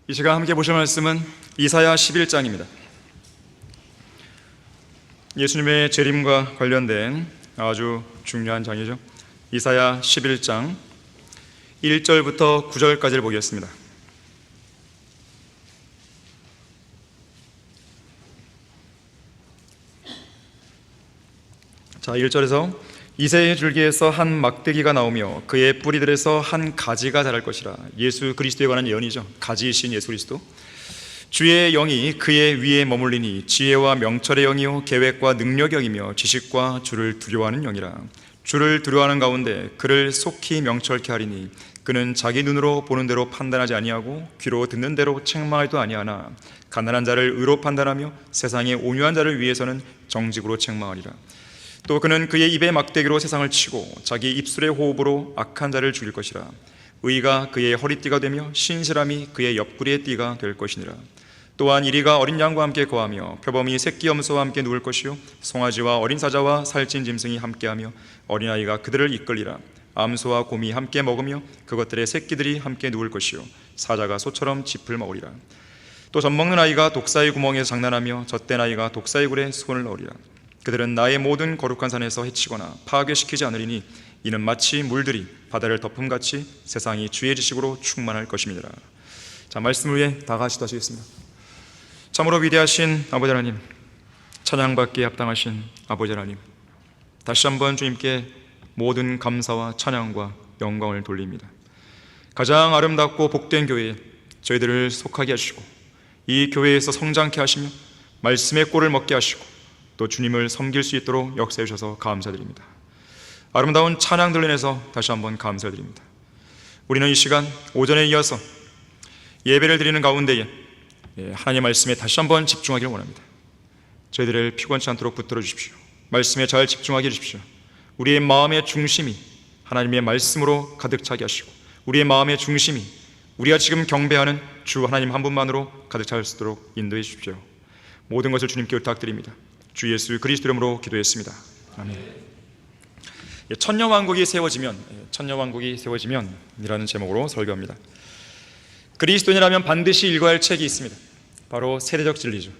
이 시간 함께 보실 말씀은 이사야 11장입니다. 예수님의 재림과 관련된 아주 중요한 장이죠. 이사야 11장 1절부터 9절까지를 보겠습니다. 자, 1절에서 이새의 줄기에서 한 막대기가 나오며 그의 뿌리들에서 한 가지가 자랄 것이라. 예수 그리스도에 관한 예언이죠. 가지이신 예수 그리스도. 주의 영이 그의 위에 머물리니 지혜와 명철의 영이요 계획과 능력의 영이며 지식과 주를 두려워하는 영이라. 주를 두려워하는 가운데 그를 속히 명철케 하리니 그는 자기 눈으로 보는 대로 판단하지 아니하고 귀로 듣는 대로 책망하지도 아니하나 가난한 자를 의로 판단하며 세상의 온유한 자를 위해서는 정직으로 책망하리라. 또 그는 그의 입의 막대기로 세상을 치고 자기 입술의 호흡으로 악한 자를 죽일 것이라. 의가 그의 허리띠가 되며 신실함이 그의 옆구리의 띠가 될 것이니라. 또한 이리가 어린 양과 함께 거하며 표범이 새끼 염소와 함께 누울 것이요 송아지와 어린 사자와 살찐 짐승이 함께하며 어린아이가 그들을 이끌리라. 암소와 곰이 함께 먹으며 그것들의 새끼들이 함께 누울 것이요 사자가 소처럼 짚을 먹으리라. 또 젖먹는 아이가 독사의 구멍에서 장난하며 젖된 아이가 독사의 굴에 손을 넣으리라. 그들은 나의 모든 거룩한 산에서 해치거나 파괴시키지 않으리니 이는 마치 물들이 바다를 덮음같이 세상이 주의 지식으로 충만할 것임이니라. 자, 말씀을 위해 다 같이 기도하시겠습니다. 참으로 위대하신 아버지 하나님, 찬양받기에 합당하신 아버지 하나님, 다시 한번 주님께 모든 감사와 찬양과 영광을 돌립니다. 가장 아름답고 복된 교회에 저희들을 속하게 하시고 이 교회에서 성장케 하시며 말씀의 꼴을 먹게 하시고 또 주님을 섬길 수 있도록 역사해 주셔서 감사드립니다. 아름다운 찬양들로 인해서 다시 한번 감사드립니다. 우리는 이 시간 오전에 이어서 예배를 드리는 가운데에 하나님의 말씀에 다시 한번 집중하기를 원합니다. 저희들을 피곤치 않도록 붙들어 주십시오. 말씀에 잘 집중하게 해주십시오. 우리의 마음의 중심이 하나님의 말씀으로 가득 차게 하시고 우리의 마음의 중심이 우리가 지금 경배하는 주 하나님 한 분만으로 가득 찰 수 있도록 인도해 주십시오. 모든 것을 주님께 부탁드립니다. 주 예수 그리스도 이름으로 기도했습니다. 아멘. 천년왕국이 세워지면 이라는 제목으로 설교합니다. 그리스도인이라면 반드시 읽어야 할 책이 있습니다. 바로 세대적 진리죠.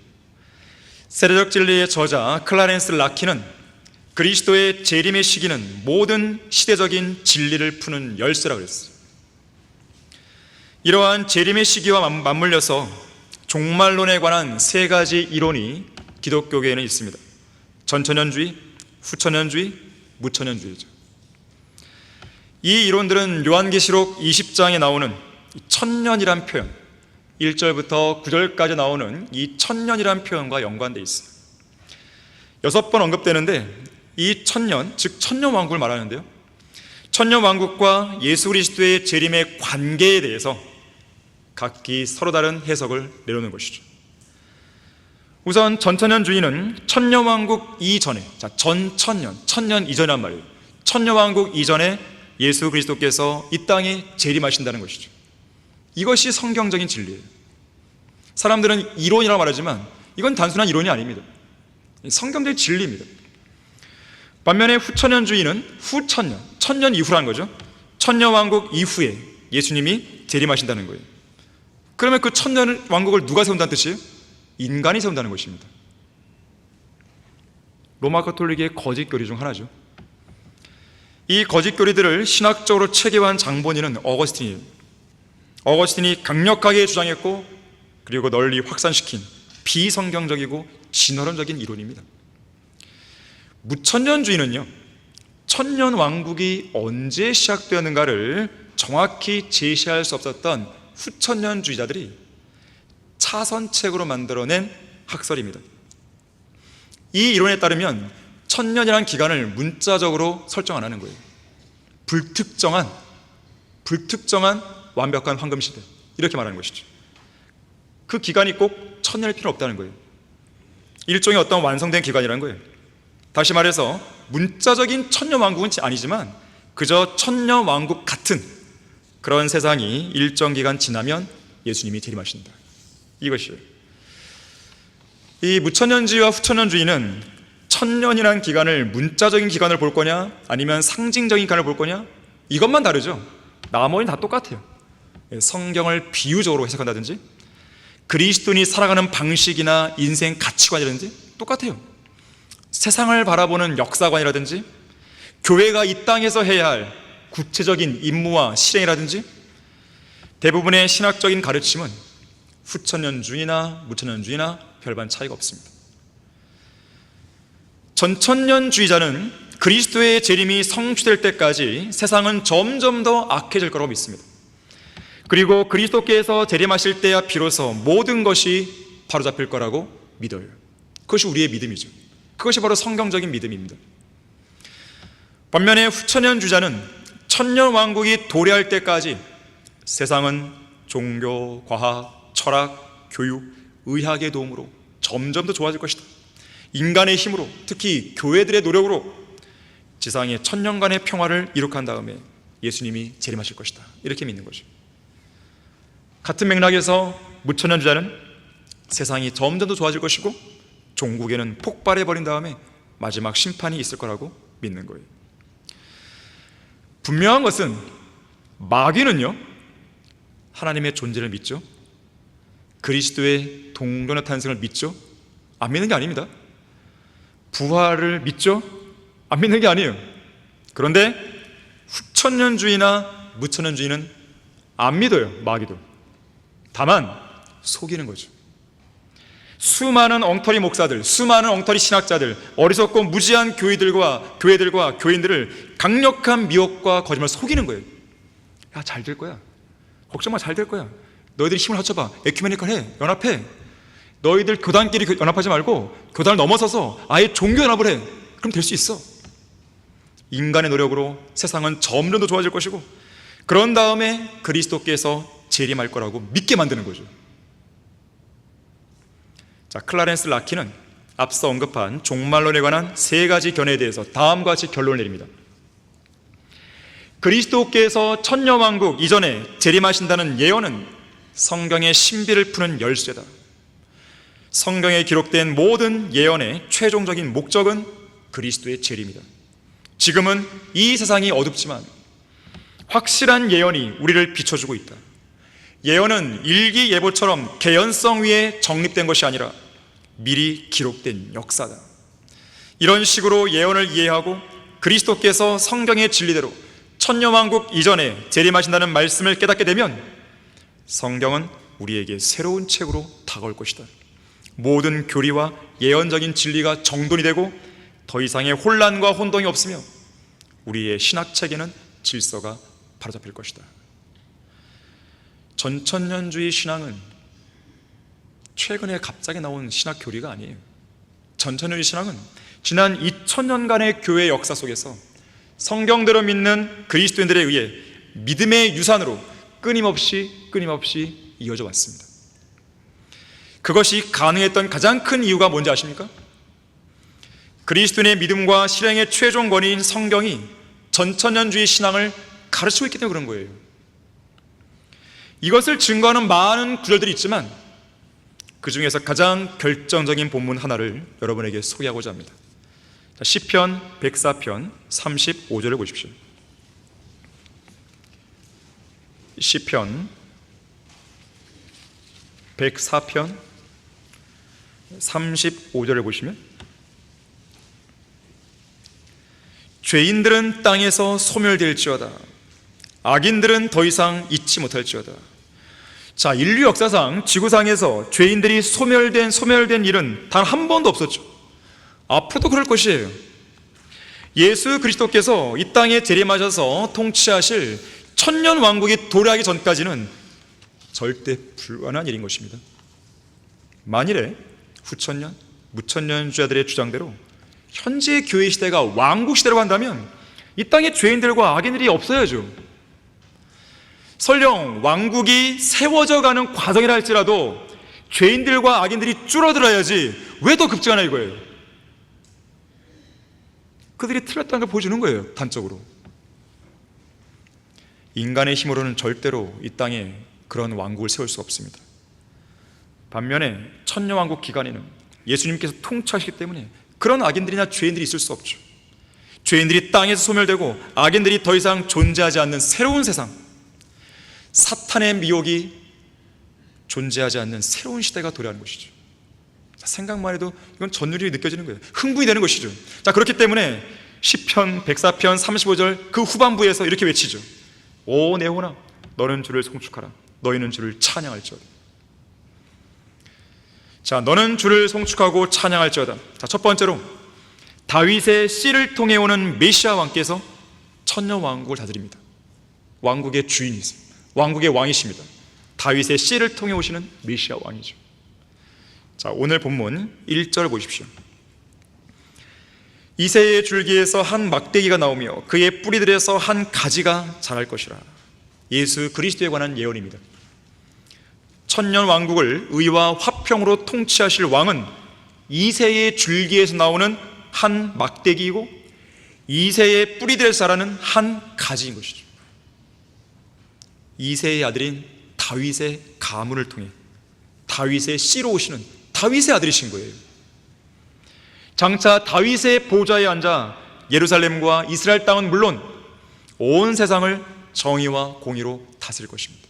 세대적 진리의 저자 클라렌스 라키는 그리스도의 재림의 시기는 모든 시대적인 진리를 푸는 열쇠라고 그랬어요. 이러한 재림의 시기와 맞물려서 종말론에 관한 세 가지 이론이 기독교계에는 있습니다. 전천년주의, 후천년주의, 무천년주의죠. 이 이론들은 요한계시록 20장에 나오는 천년이란 표현, 1절부터 9절까지 나오는 이 천년이란 표현과 연관되어 있어요. 6번 언급되는데 이 천년, 즉 천년왕국을 말하는데요, 천년왕국과 예수 그리스도의 재림의 관계에 대해서 각기 서로 다른 해석을 내놓는 것이죠. 우선 전천년주의는 천년왕국 이전에, 천년 이전이란 말이에요. 천년왕국 이전에 예수 그리스도께서 이 땅에 재림하신다는 것이죠. 이것이 성경적인 진리예요. 사람들은 이론이라고 말하지만 이건 단순한 이론이 아닙니다. 성경적인 진리입니다. 반면에 후천년주의는 천년 이후라는 거죠. 천년왕국 이후에 예수님이 재림하신다는 거예요. 그러면 그 천년왕국을 누가 세운다는 뜻이에요? 인간이 세운다는 것입니다. 로마 가톨릭의 거짓 교리 중 하나죠. 이 거짓 교리들을 신학적으로 체계화한 장본인은 어거스틴이에요. 어거스틴이 강력하게 주장했고 그리고 널리 확산시킨 비성경적이고 진화론적인 이론입니다. 무천년주의는요, 천년왕국이 언제 시작되었는가를 정확히 제시할 수 없었던 후천년주의자들이 차선책으로 만들어낸 학설입니다. 이 이론에 따르면 천년이라는 기간을 문자적으로 설정 안 하는 거예요. 불특정한 완벽한 황금시대, 이렇게 말하는 것이죠. 그 기간이 꼭 천년일 필요는 없다는 거예요. 일종의 어떤 완성된 기간이라는 거예요. 다시 말해서 문자적인 천년왕국은 아니지만 그저 천년왕국 같은 그런 세상이 일정 기간 지나면 예수님이 재림하신다, 이것이에요. 이 무천년주의와 후천년주의는 천년이라는 기간을 문자적인 기간을 볼 거냐 아니면 상징적인 기간을 볼 거냐, 이것만 다르죠. 나머지는 다 똑같아요. 성경을 비유적으로 해석한다든지 그리스도인이 살아가는 방식이나 인생 가치관이라든지 똑같아요. 세상을 바라보는 역사관이라든지 교회가 이 땅에서 해야 할 구체적인 임무와 실행이라든지 대부분의 신학적인 가르침은 후천년주의나 무천년주의나 별반 차이가 없습니다. 전천년주의자는 그리스도의 재림이 성취될 때까지 세상은 점점 더 악해질 거라고 믿습니다. 그리고 그리스도께서 재림하실 때야 비로소 모든 것이 바로잡힐 거라고 믿어요. 그것이 우리의 믿음이죠. 그것이 바로 성경적인 믿음입니다. 반면에 후천년주의자는 천년왕국이 도래할 때까지 세상은 종교, 과학, 철학, 교육, 의학의 도움으로 점점 더 좋아질 것이다. 인간의 힘으로, 특히 교회들의 노력으로 지상의 천년간의 평화를 이룩한 다음에 예수님이 재림하실 것이다. 이렇게 믿는 거죠. 같은 맥락에서 무천년주의자는 세상이 점점 더 좋아질 것이고 종국에는 폭발해버린 다음에 마지막 심판이 있을 거라고 믿는 거예요. 분명한 것은 마귀는요, 하나님의 존재를 믿죠. 그리스도의 동전의 탄생을 믿죠. 안 믿는 게 아닙니다. 부활을 믿죠. 안 믿는 게 아니에요. 그런데 후천년주의나 무천년주의는 안 믿어요. 마귀도. 다만 속이는 거죠. 수많은 엉터리 목사들, 수많은 엉터리 신학자들, 어리석고 무지한 교회들과 교인들을 강력한 미혹과 거짓말을 속이는 거예요. 야, 잘 될 거야. 걱정 마, 잘 될 거야. 너희들이 힘을 합쳐봐. 에큐메니컬 해. 연합해. 너희들 교단끼리 연합하지 말고 교단을 넘어서서 아예 종교 연합을 해. 그럼 될 수 있어. 인간의 노력으로 세상은 점점 더 좋아질 것이고 그런 다음에 그리스도께서 재림할 거라고 믿게 만드는 거죠. 자, 클라렌스 라키는 앞서 언급한 종말론에 관한 세 가지 견해에 대해서 다음과 같이 결론을 내립니다. 그리스도께서 천년왕국 이전에 재림하신다는 예언은 성경의 신비를 푸는 열쇠다. 성경에 기록된 모든 예언의 최종적인 목적은 그리스도의 재림이다. 지금은 이 세상이 어둡지만 확실한 예언이 우리를 비춰주고 있다. 예언은 일기예보처럼 개연성 위에 정립된 것이 아니라 미리 기록된 역사다. 이런 식으로 예언을 이해하고 그리스도께서 성경의 진리대로 천년왕국 이전에 재림하신다는 말씀을 깨닫게 되면 성경은 우리에게 새로운 책으로 다가올 것이다. 모든 교리와 예언적인 진리가 정돈이 되고 더 이상의 혼란과 혼동이 없으며 우리의 신학체계는 질서가 바로잡힐 것이다. 전천년주의 신앙은 최근에 갑자기 나온 신학 교리가 아니에요. 전천년주의 신앙은 지난 2000년간의 교회 역사 속에서 성경대로 믿는 그리스도인들에 의해 믿음의 유산으로 끊임없이 이어져 왔습니다. 그것이 가능했던 가장 큰 이유가 뭔지 아십니까? 그리스도인의 믿음과 실행의 최종 권위인 성경이 전천년주의 신앙을 가르치고 있기 때문에 그런 거예요. 이것을 증거하는 많은 구절들이 있지만 그 중에서 가장 결정적인 본문 하나를 여러분에게 소개하고자 합니다. 시편 104편 35절을 보십시오. 시편 104편 35절을 보시면 죄인들은 땅에서 소멸될지어다 악인들은 더 이상 잊지 못할지어다. 자, 인류 역사상 지구상에서 죄인들이 소멸된 일은 단 한 번도 없었죠. 앞으로도 그럴 것이에요. 예수 그리스도께서 이 땅에 재림하셔서 통치하실 천년 왕국이 도래하기 전까지는 절대 불가능한 일인 것입니다. 만일에 후천년, 무천년주자들의 주장대로 현재의 교회 시대가 왕국 시대라고 한다면 이 땅에 죄인들과 악인들이 없어야죠. 설령 왕국이 세워져 가는 과정이라 할지라도 죄인들과 악인들이 줄어들어야지 왜 더 급증하나 이거예요. 그들이 틀렸다는 걸 보여주는 거예요. 단적으로 인간의 힘으로는 절대로 이 땅에 그런 왕국을 세울 수 없습니다. 반면에 천년왕국 기간에는 예수님께서 통치하시기 때문에 그런 악인들이나 죄인들이 있을 수 없죠. 죄인들이 땅에서 소멸되고 악인들이 더 이상 존재하지 않는 새로운 세상, 사탄의 미혹이 존재하지 않는 새로운 시대가 도래하는 것이죠. 생각만 해도 이건 전율이 느껴지는 거예요. 흥분이 되는 것이죠. 자, 그렇기 때문에 시편 104편 35절 그 후반부에서 이렇게 외치죠. 오 내 혼아, 너는 주를 송축하라. 너희는 주를 찬양할지어다. 자, 너는 주를 송축하고 찬양할지어다. 자, 첫 번째로 다윗의 씨를 통해 오는 메시아 왕께서 천년 왕국을 다스립니다. 왕국의 주인이세요. 왕국의 왕이십니다. 다윗의 씨를 통해 오시는 메시아 왕이죠. 자, 오늘 본문 1절 보십시오. 이새의 줄기에서 한 막대기가 나오며 그의 뿌리들에서 한 가지가 자랄 것이라. 예수 그리스도에 관한 예언입니다. 천년 왕국을 의와 화평으로 통치하실 왕은 이새의 줄기에서 나오는 한 막대기이고 이새의 뿌리들에서 자라는 한 가지인 것이죠. 이새의 아들인 다윗의 가문을 통해 다윗의 씨로 오시는 다윗의 아들이신 거예요. 장차 다윗의 보좌에 앉아 예루살렘과 이스라엘 땅은 물론 온 세상을 정의와 공의로 다스릴 것입니다.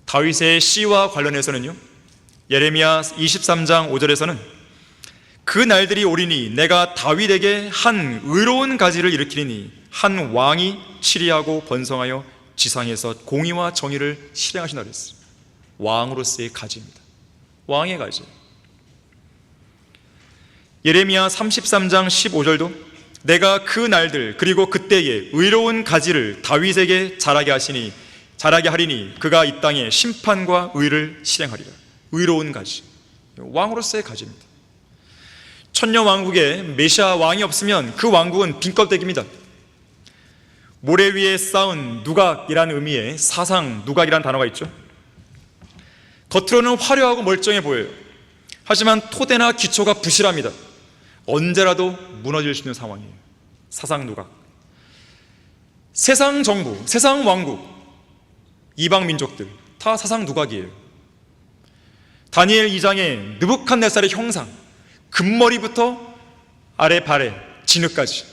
다윗의 씨와 관련해서는요, 예레미야 23장 5절에서는 그 날들이 오리니 내가 다윗에게 한 의로운 가지를 일으키리니 한 왕이 치리하고 번성하여 지상에서 공의와 정의를 실행하시나 그랬어요. 왕으로서의 가지입니다. 왕의 가지. 예레미야 33장 15절도 내가 그 날들 그리고 그때에 의로운 가지를 다윗에게 자라게 하리니 그가 이 땅에 심판과 의를 실행하리라. 의로운 가지, 왕으로서의 가지입니다. 천년 왕국에 메시아 왕이 없으면 그 왕국은 빈 껍데기입니다. 모래 위에 쌓은 누각이라는 의미의 사상 누각이라는 단어가 있죠. 겉으로는 화려하고 멀쩡해 보여요. 하지만 토대나 기초가 부실합니다. 언제라도 무너질 수 있는 상황이에요. 사상 누각. 세상 정부, 세상 왕국, 이방 민족들 다 사상 누각이에요. 다니엘 2장의 느부갓네살의 형상, 금머리부터 아래 발에 진흙까지.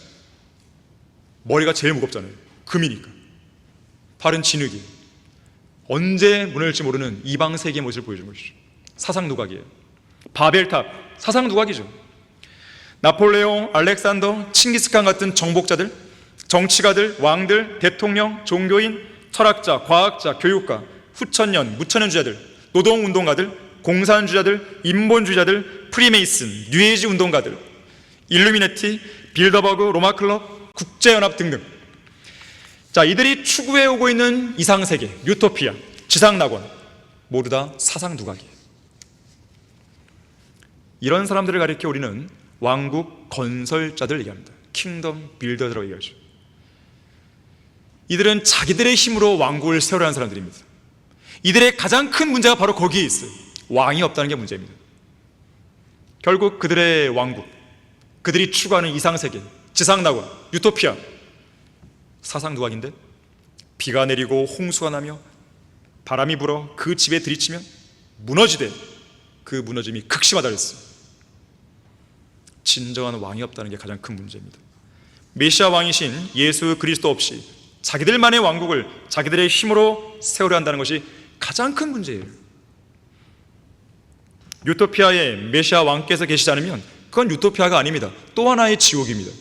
머리가 제일 무겁잖아요. 금이니까. 발은 진흙이에요. 언제 무너질지 모르는 이방 세계의 모습을 보여준 것이죠. 사상 누각이에요. 바벨탑, 사상 누각이죠. 나폴레옹, 알렉산더, 칭기스칸 같은 정복자들, 정치가들, 왕들, 대통령, 종교인, 철학자, 과학자, 교육가, 후천년, 무천년주자들, 노동운동가들, 공산주의자들, 인본주의자들, 프리메이슨, 뉴에이지 운동가들, 일루미네티, 빌더버그, 로마클럽, 국제연합 등등. 자, 이들이 추구해오고 있는 이상세계, 유토피아, 지상낙원 모두 다 사상 누각이에요. 이런 사람들을 가리켜 우리는 왕국 건설자들 얘기합니다. 킹덤 빌더라고 얘기하죠. 이들은 자기들의 힘으로 왕국을 세우려는 사람들입니다. 이들의 가장 큰 문제가 바로 거기에 있어요. 왕이 없다는 게 문제입니다. 결국 그들의 왕국, 그들이 추구하는 이상세계, 지상낙원, 유토피아, 사상 누각인데 비가 내리고 홍수가 나며 바람이 불어 그 집에 들이치면 무너지되 그 무너짐이 극심하다 그랬어요. 진정한 왕이 없다는 게 가장 큰 문제입니다. 메시아 왕이신 예수 그리스도 없이 자기들만의 왕국을 자기들의 힘으로 세우려 한다는 것이 가장 큰 문제예요. 유토피아에 메시아 왕께서 계시지 않으면 그건 유토피아가 아닙니다. 또 하나의 지옥입니다.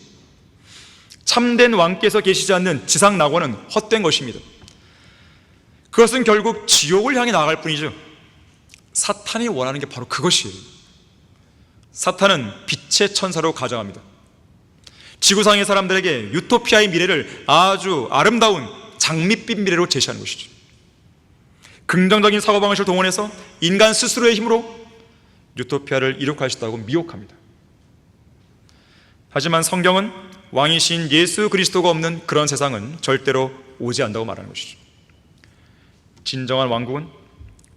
참된 왕께서 계시지 않는 지상 낙원은 헛된 것입니다. 그것은 결국 지옥을 향해 나아갈 뿐이죠. 사탄이 원하는 게 바로 그것이에요. 사탄은 빛의 천사로 가정합니다. 지구상의 사람들에게 유토피아의 미래를 아주 아름다운 장밋빛 미래로 제시하는 것이죠. 긍정적인 사고방식을 동원해서 인간 스스로의 힘으로 유토피아를 이룩할 수 있다고 미혹합니다. 하지만 성경은 왕이신 예수 그리스도가 없는 그런 세상은 절대로 오지 않는다고 말하는 것이죠. 진정한 왕국은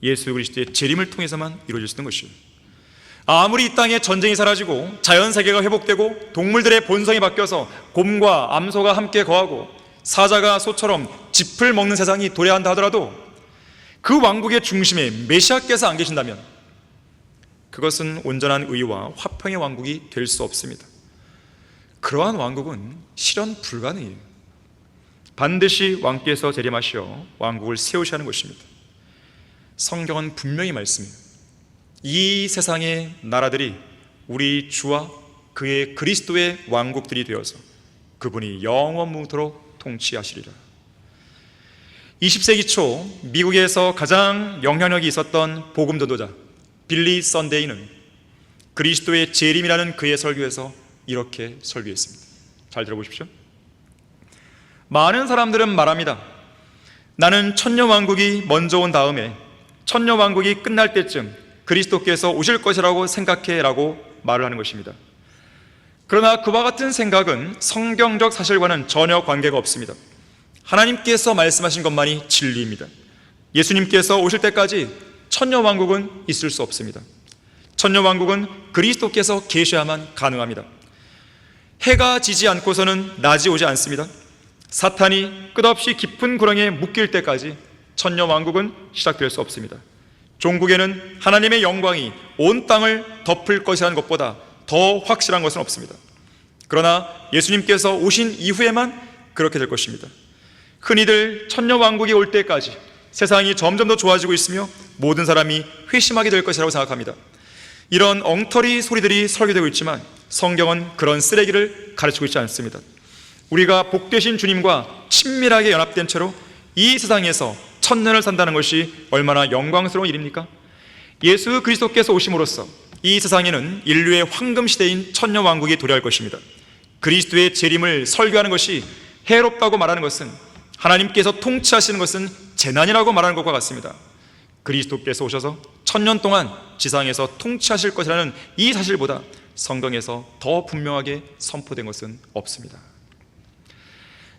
예수 그리스도의 재림을 통해서만 이루어질 수 있는 것이에요. 아무리 이 땅에 전쟁이 사라지고 자연세계가 회복되고 동물들의 본성이 바뀌어서 곰과 암소가 함께 거하고 사자가 소처럼 짚을 먹는 세상이 도래한다 하더라도 그 왕국의 중심에 메시아께서 안 계신다면 그것은 온전한 의와 화평의 왕국이 될 수 없습니다. 그러한 왕국은 실현 불가능해요. 반드시 왕께서 재림하시어 왕국을 세우셔야 하는 것입니다. 성경은 분명히 말씀해요. 이 세상의 나라들이 우리 주와 그의 그리스도의 왕국들이 되어서 그분이 영원무토록 통치하시리라. 20세기 초 미국에서 가장 영향력이 있었던 복음 전도자 빌리 선데이는 그리스도의 재림이라는 그의 설교에서 이렇게 설교했습니다. 잘 들어보십시오. 많은 사람들은 말합니다. 나는 천년왕국이 먼저 온 다음에 천년왕국이 끝날 때쯤 그리스도께서 오실 것이라고 생각해 라고 말을 하는 것입니다. 그러나 그와 같은 생각은 성경적 사실과는 전혀 관계가 없습니다. 하나님께서 말씀하신 것만이 진리입니다. 예수님께서 오실 때까지 천년왕국은 있을 수 없습니다. 천년왕국은 그리스도께서 계셔야만 가능합니다. 해가 지지 않고서는 낮이 오지 않습니다. 사탄이 끝없이 깊은 구렁에 묶일 때까지 천년왕국은 시작될 수 없습니다. 종국에는 하나님의 영광이 온 땅을 덮을 것이라는 것보다 더 확실한 것은 없습니다. 그러나 예수님께서 오신 이후에만 그렇게 될 것입니다. 흔히들 천년왕국이 올 때까지 세상이 점점 더 좋아지고 있으며 모든 사람이 회심하게 될 것이라고 생각합니다. 이런 엉터리 소리들이 설교되고 있지만 성경은 그런 쓰레기를 가르치고 있지 않습니다. 우리가 복되신 주님과 친밀하게 연합된 채로 이 세상에서 천년을 산다는 것이 얼마나 영광스러운 일입니까? 예수 그리스도께서 오심으로써 이 세상에는 인류의 황금시대인 천년왕국이 도래할 것입니다. 그리스도의 재림을 설교하는 것이 해롭다고 말하는 것은, 하나님께서 통치하시는 것은 재난이라고 말하는 것과 같습니다. 그리스도께서 오셔서 천년 동안 지상에서 통치하실 것이라는 이 사실보다 성경에서 더 분명하게 선포된 것은 없습니다.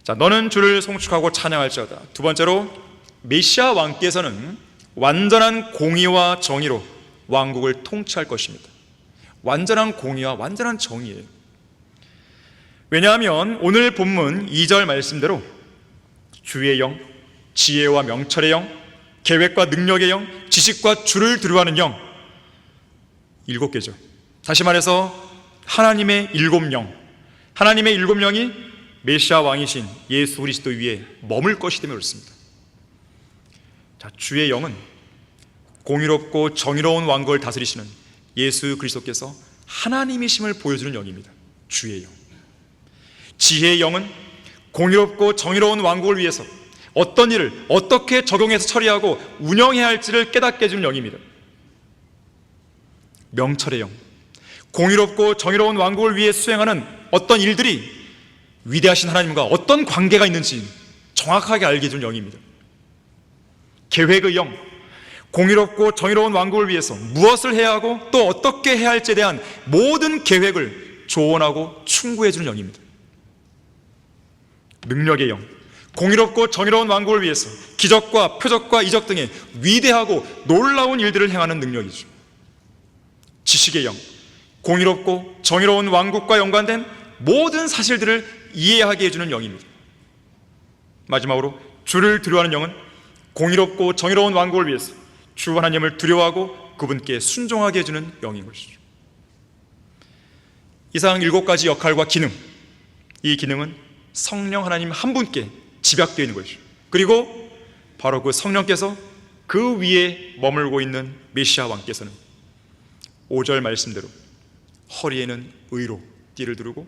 자, 너는 주를 송축하고 찬양할지어다. 두 번째로, 메시아 왕께서는 완전한 공의와 정의로 왕국을 통치할 것입니다. 완전한 공의와 완전한 정의예요. 왜냐하면 오늘 본문 2절 말씀대로 주의 영, 지혜와 명철의 영, 계획과 능력의 영, 지식과 주를 두려워하는 영, 7개죠. 다시 말해서 하나님의 7영, 하나님의 7영이 메시아 왕이신 예수 그리스도 위에 머물 것이 때문에 그렇습니다. 자, 주의 영은 공의롭고 정의로운 왕국을 다스리시는 예수 그리스도께서 하나님이심을 보여주는 영입니다. 주의 영. 지혜의 영은 공의롭고 정의로운 왕국을 위해서 어떤 일을 어떻게 적용해서 처리하고 운영해야 할지를 깨닫게 해주는 영입니다. 명철의 영, 공의롭고 정의로운 왕국을 위해 수행하는 어떤 일들이 위대하신 하나님과 어떤 관계가 있는지 정확하게 알게 해주는 영입니다. 계획의 영, 공의롭고 정의로운 왕국을 위해서 무엇을 해야 하고 또 어떻게 해야 할지에 대한 모든 계획을 조언하고 충고해주는 영입니다. 능력의 영, 공의롭고 정의로운 왕국을 위해서 기적과 표적과 이적 등의 위대하고 놀라운 일들을 행하는 능력이죠. 지식의 영, 공의롭고 정의로운 왕국과 연관된 모든 사실들을 이해하게 해주는 영입니다. 마지막으로 주를 두려워하는 영은 공의롭고 정의로운 왕국을 위해서 주 하나님을 두려워하고 그분께 순종하게 해주는 영인 것이죠. 이상 7가지 역할과 기능, 이 기능은 성령 하나님 한 분께 집약되어 있는 것이죠. 그리고 바로 그 성령께서 그 위에 머물고 있는 메시아 왕께서는 5절 말씀대로 허리에는 의로 띠를 두르고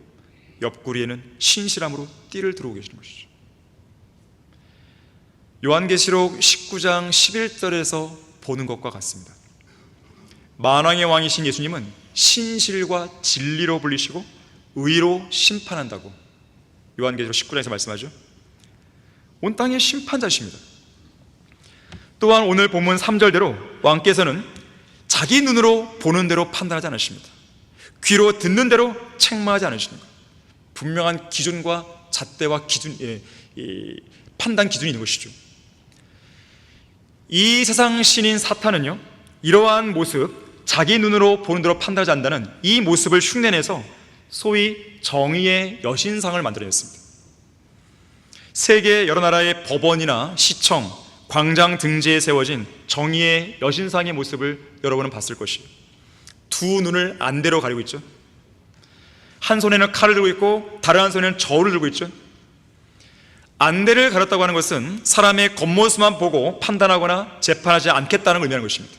옆구리에는 신실함으로 띠를 두르고 계시는 것이죠. 요한계시록 19장 11절에서 보는 것과 같습니다. 만왕의 왕이신 예수님은 신실과 진리로 불리시고 의로 심판한다고 요한계시록 19장에서 말씀하죠. 온 땅의 심판자십니다. 또한 오늘 본문 3절대로 왕께서는 자기 눈으로 보는 대로 판단하지 않으십니다. 귀로 듣는 대로 책망하지 않으시는 것. 분명한 기준과 잣대와 기준, 판단 기준이 있는 것이죠. 이 세상 신인 사탄은요, 이러한 모습, 자기 눈으로 보는 대로 판단하지 않는다는 이 모습을 흉내내서 소위 정의의 여신상을 만들어냈습니다. 세계 여러 나라의 법원이나 시청, 광장 등지에 세워진 정의의 여신상의 모습을 여러분은 봤을 것이에요. 두 눈을 안대로 가리고 있죠. 한 손에는 칼을 들고 있고 다른 한 손에는 저울을 들고 있죠. 안대를 가렸다고 하는 것은 사람의 겉모습만 보고 판단하거나 재판하지 않겠다는 걸 의미하는 것입니다.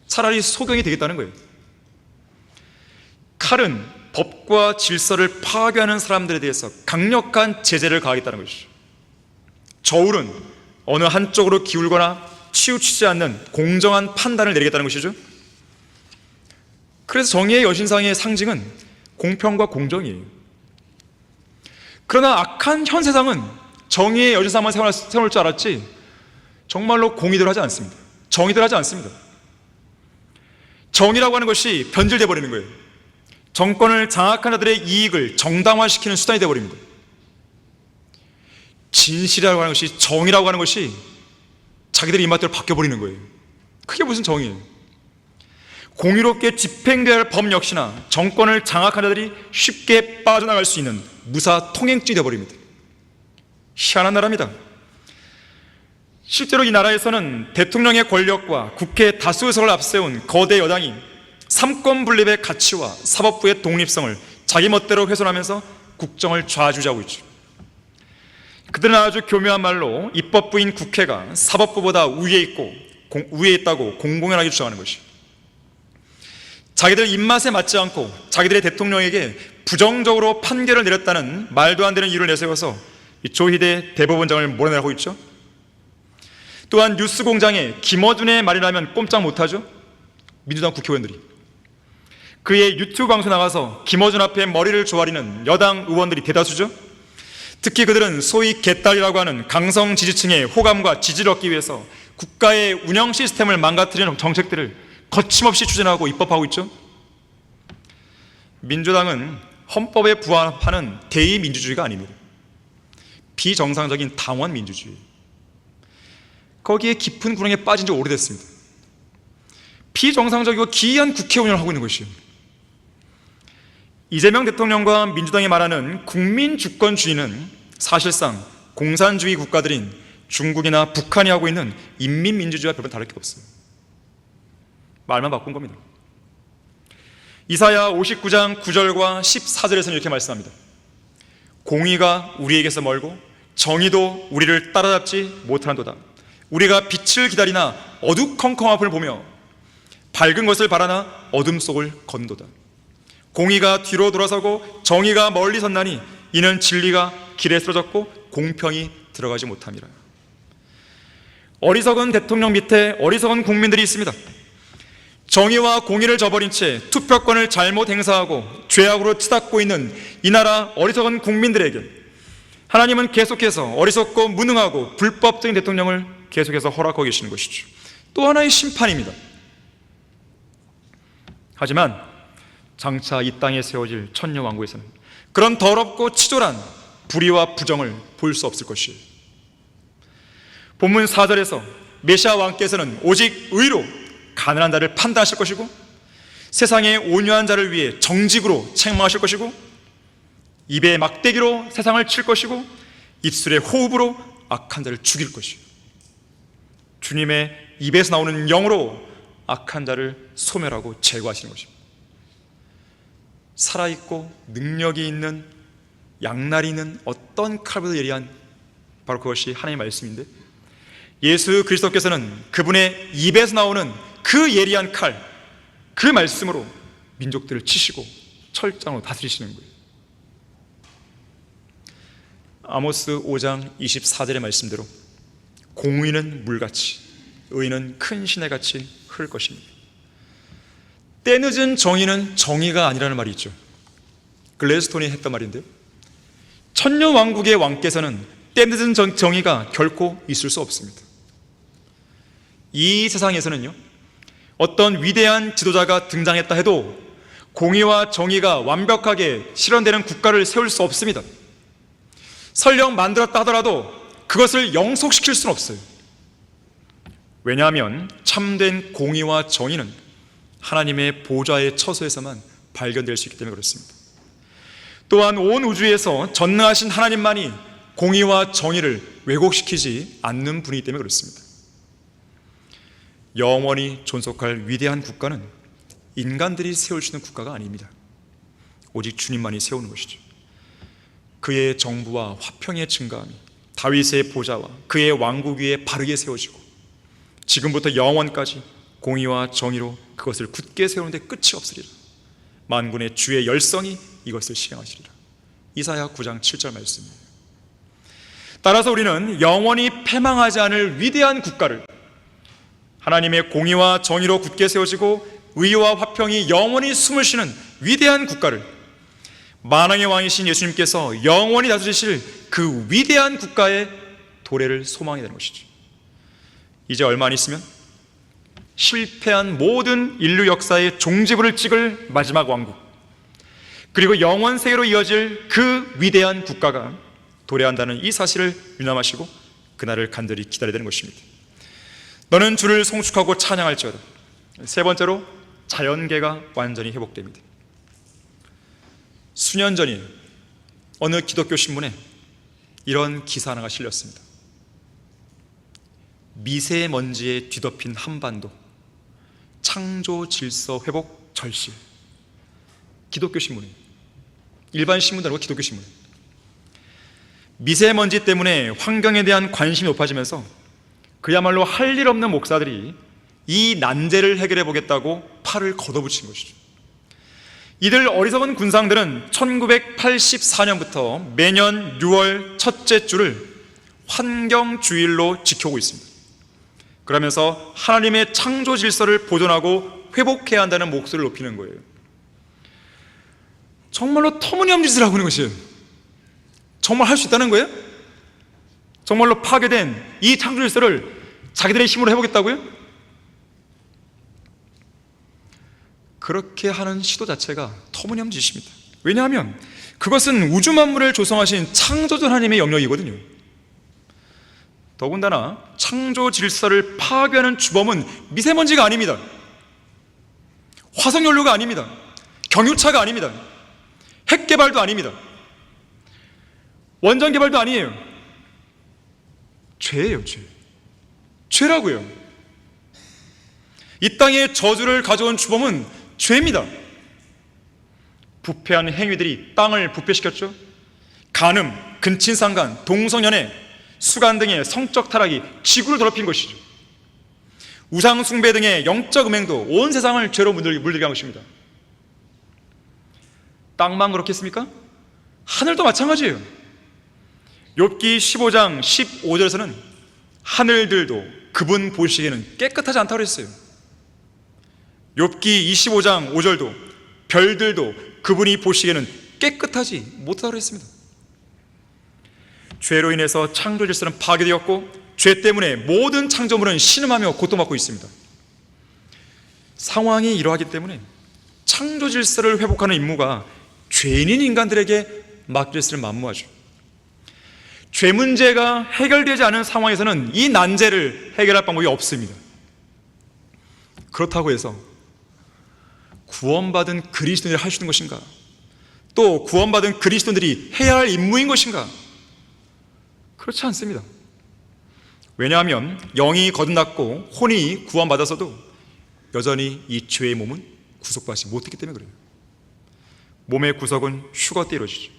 차라리 소경이 되겠다는 거예요. 칼은 법과 질서를 파괴하는 사람들에 대해서 강력한 제재를 가하겠다는 것이죠. 저울은 어느 한쪽으로 기울거나 치우치지 않는 공정한 판단을 내리겠다는 것이죠. 그래서 정의의 여신상의 상징은 공평과 공정이에요. 그러나 악한 현 세상은 정의의 여신상만 세울 줄 알았지 정말로 공의대로 하지 않습니다. 정의대로 하지 않습니다. 정의라고 하는 것이 변질되어 버리는 거예요. 정권을 장악한 자들의 이익을 정당화시키는 수단이 되어버립니다. 진실이라고 하는 것이, 정의라고 하는 것이 자기들의 입맛대로 바뀌어버리는 거예요. 그게 무슨 정의예요? 공의롭게 집행되어야 할 법 역시나 정권을 장악한 자들이 쉽게 빠져나갈 수 있는 무사 통행증이 되어버립니다. 희한한 나라입니다. 실제로 이 나라에서는 대통령의 권력과 국회 다수 의석을 앞세운 거대 여당이 삼권 분립의 가치와 사법부의 독립성을 자기 멋대로 훼손하면서 국정을 좌지우지하고 있죠. 그들은 아주 교묘한 말로 입법부인 국회가 사법부보다 위에 있다고 공공연하게 주장하는 것이죠. 자기들 입맛에 맞지 않고 자기들의 대통령에게 부정적으로 판결을 내렸다는 말도 안 되는 이유를 내세워서 조희대 대법원장을 몰아내고 있죠. 또한 뉴스공장에 김어준의 말이라면 꼼짝 못하죠. 민주당 국회의원들이 그의 유튜브 방송 나가서 김어준 앞에 머리를 조아리는 여당 의원들이 대다수죠. 특히 그들은 소위 개딸이라고 하는 강성 지지층의 호감과 지지를 얻기 위해서 국가의 운영 시스템을 망가뜨리는 정책들을 거침없이 추진하고 입법하고 있죠. 민주당은 헌법에 부합하는 대의민주주의가 아닙니다. 비정상적인 당원 민주주의, 거기에 깊은 구렁에 빠진 지 오래됐습니다. 비정상적이고 기이한 국회 운영을 하고 있는 것이에요. 이재명 대통령과 민주당이 말하는 국민 주권주의는 사실상 공산주의 국가들인 중국이나 북한이 하고 있는 인민민주주의와 별반 다를 게 없어요. 말만 바꾼 겁니다. 이사야 59장 9절과 14절에서는 이렇게 말씀합니다. 공의가 우리에게서 멀고 정의도 우리를 따라잡지 못하는도다. 우리가 빛을 기다리나 어두컴컴한 앞을 보며 밝은 것을 바라나 어둠 속을 걷는도다. 공의가 뒤로 돌아서고 정의가 멀리 섰나니 이는 진리가 길에 쓰러졌고 공평이 들어가지 못함이라. 어리석은 대통령 밑에 어리석은 국민들이 있습니다. 정의와 공의를 저버린 채 투표권을 잘못 행사하고 죄악으로 치닫고 있는 이 나라 어리석은 국민들에게 하나님은 계속해서 어리석고 무능하고 불법적인 대통령을 계속해서 허락하고 계시는 것이죠. 또 하나의 심판입니다. 하지만 장차 이 땅에 세워질 천녀왕국에서는 그런 더럽고 치졸한 불의와 부정을 볼 수 없을 것이에요. 본문 4절에서 메시아 왕께서는 오직 의로 가난한 자를 판단하실 것이고 세상의 온유한 자를 위해 정직으로 책망하실 것이고 입에 막대기로 세상을 칠 것이고 입술의 호흡으로 악한 자를 죽일 것이에요. 주님의 입에서 나오는 영으로 악한 자를 소멸하고 제거하시는 것입니다. 살아있고 능력이 있는 양날이 있는 어떤 칼보다 예리한 바로 그것이 하나님의 말씀인데 예수 그리스도께서는 그분의 입에서 나오는 그 예리한 칼, 그 말씀으로 민족들을 치시고 철장으로 다스리시는 거예요. 아모스 5장 24절의 말씀대로 공의는 물같이 의는 큰 시내같이 흐를 것입니다. 때늦은 정의는 정의가 아니라는 말이 있죠. 글래스톤이 했던 말인데요, 천녀왕국의 왕께서는 때늦은 정의가 결코 있을 수 없습니다. 이 세상에서는요, 어떤 위대한 지도자가 등장했다 해도 공의와 정의가 완벽하게 실현되는 국가를 세울 수 없습니다. 설령 만들었다 하더라도 그것을 영속시킬 수는 없어요. 왜냐하면 참된 공의와 정의는 하나님의 보좌의 처소에서만 발견될 수 있기 때문에 그렇습니다. 또한 온 우주에서 전능하신 하나님만이 공의와 정의를 왜곡시키지 않는 분이기 때문에 그렇습니다. 영원히 존속할 위대한 국가는 인간들이 세울 수 있는 국가가 아닙니다. 오직 주님만이 세우는 것이죠. 그의 정부와 화평의 증가함이 다윗의 보좌와 그의 왕국 위에 바르게 세워지고 지금부터 영원까지 공의와 정의로 그것을 굳게 세우는데 끝이 없으리라. 만군의 주의 열성이 이것을 시행하시리라. 이사야 9장 7절 말씀입니다. 따라서 우리는 영원히 패망하지 않을 위대한 국가를, 하나님의 공의와 정의로 굳게 세워지고 의와 화평이 영원히 숨을 쉬는 위대한 국가를, 만왕의 왕이신 예수님께서 영원히 다스리실 그 위대한 국가의 도래를 소망해야 되는 것이죠. 이제 얼마 안 있으면 실패한 모든 인류 역사의 종지부를 찍을 마지막 왕국, 그리고 영원 세계로 이어질 그 위대한 국가가 도래한다는 이 사실을 유념하시고 그날을 간절히 기다려야 되는 것입니다. 너는 주를 송축하고 찬양할지어다. 세 번째로, 자연계가 완전히 회복됩니다. 수년 전에 어느 기독교 신문에 이런 기사 하나가 실렸습니다. 미세먼지에 뒤덮인 한반도, 창조 질서 회복 절실. 기독교 신문이에요. 일반 신문도 아니고 기독교 신문. 미세먼지 때문에 환경에 대한 관심이 높아지면서 그야말로 할 일 없는 목사들이 이 난제를 해결해 보겠다고 팔을 걷어붙인 것이죠. 이들 어리석은 군상들은 1984년부터 매년 6월 첫째 주를 환경주일로 지켜오고 있습니다. 그러면서 하나님의 창조 질서를 보존하고 회복해야 한다는 목소리를 높이는 거예요. 정말로 터무니없는 짓을 하고 있는 것이에요. 정말 할 수 있다는 거예요? 정말로 파괴된 이 창조 질서를 자기들의 힘으로 해보겠다고요? 그렇게 하는 시도 자체가 터무니없는 짓입니다. 왜냐하면 그것은 우주 만물을 조성하신 창조주 하나님의 영역이거든요. 더군다나 창조 질서를 파괴하는 주범은 미세먼지가 아닙니다. 화석연료가 아닙니다. 경유차가 아닙니다. 핵 개발도 아닙니다. 원전 개발도 아니에요. 죄예요, 죄. 죄라고요. 이 땅에 저주를 가져온 주범은 죄입니다. 부패한 행위들이 땅을 부패시켰죠. 간음, 근친상간, 동성연애, 수간 등의 성적 타락이 지구를 더럽힌 것이죠. 우상 숭배 등의 영적 음행도 온 세상을 죄로 물들게 한 것입니다. 땅만 그렇겠습니까? 하늘도 마찬가지예요. 욥기 15장 15절에서는 하늘들도 그분 보시기에는 깨끗하지 않다고 그랬어요. 욥기 25장 5절도 별들도 그분이 보시기에는 깨끗하지 못하다고 그랬습니다. 죄로 인해서 창조 질서는 파괴되었고 죄 때문에 모든 창조물은 신음하며 고통받고 있습니다. 상황이 이러하기 때문에 창조 질서를 회복하는 임무가 죄인인 인간들에게 맡길 만무하죠. 죄 문제가 해결되지 않은 상황에서는 이 난제를 해결할 방법이 없습니다. 그렇다고 해서 구원받은 그리스도인들이 할 수 있는 것인가? 또 구원받은 그리스도인들이 해야 할 임무인 것인가? 그렇지 않습니다. 왜냐하면 영이 거듭났고 혼이 구원받아서도 여전히 이 죄의 몸은 구속받지 못했기 때문에 그래요. 몸의 구속은 휴거 때 이루어지죠.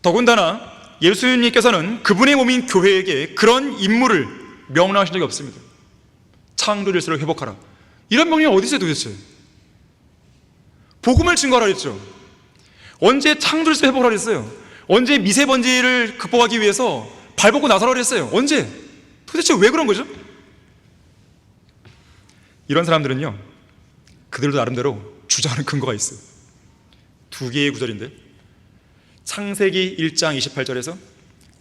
더군다나 예수님께서는 그분의 몸인 교회에게 그런 임무를 명령하신 적이 없습니다. 창조 질서를 회복하라. 이런 명령이 어디 있어요 도대체? 복음을 증거하라 그랬죠. 언제 창조 질서 회복하라 그랬어요? 언제 미세먼지를 극복하기 위해서 발벗고 나서라 그랬어요? 언제? 도대체 왜 그런 거죠? 이런 사람들은요, 그들도 나름대로 주장하는 근거가 있어요. 두 개의 구절인데, 창세기 1장 28절에서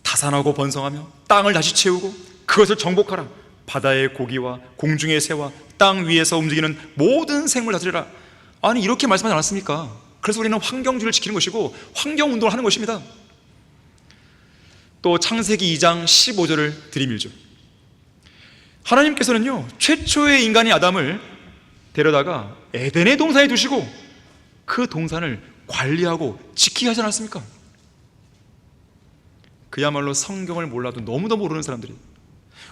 다산하고 번성하며 땅을 다시 채우고 그것을 정복하라. 바다의 고기와 공중의 새와 땅 위에서 움직이는 모든 생물 다스리라. 아니, 이렇게 말씀하지 않았습니까? 그래서 우리는 환경주의를 지키는 것이고 환경운동을 하는 것입니다. 또 창세기 2장 15절을 들이밀죠. 하나님께서는요, 최초의 인간인 아담을 데려다가 에덴의 동산에 두시고 그 동산을 관리하고 지키게 하지 않았습니까? 그야말로 성경을 몰라도 너무도 모르는 사람들이,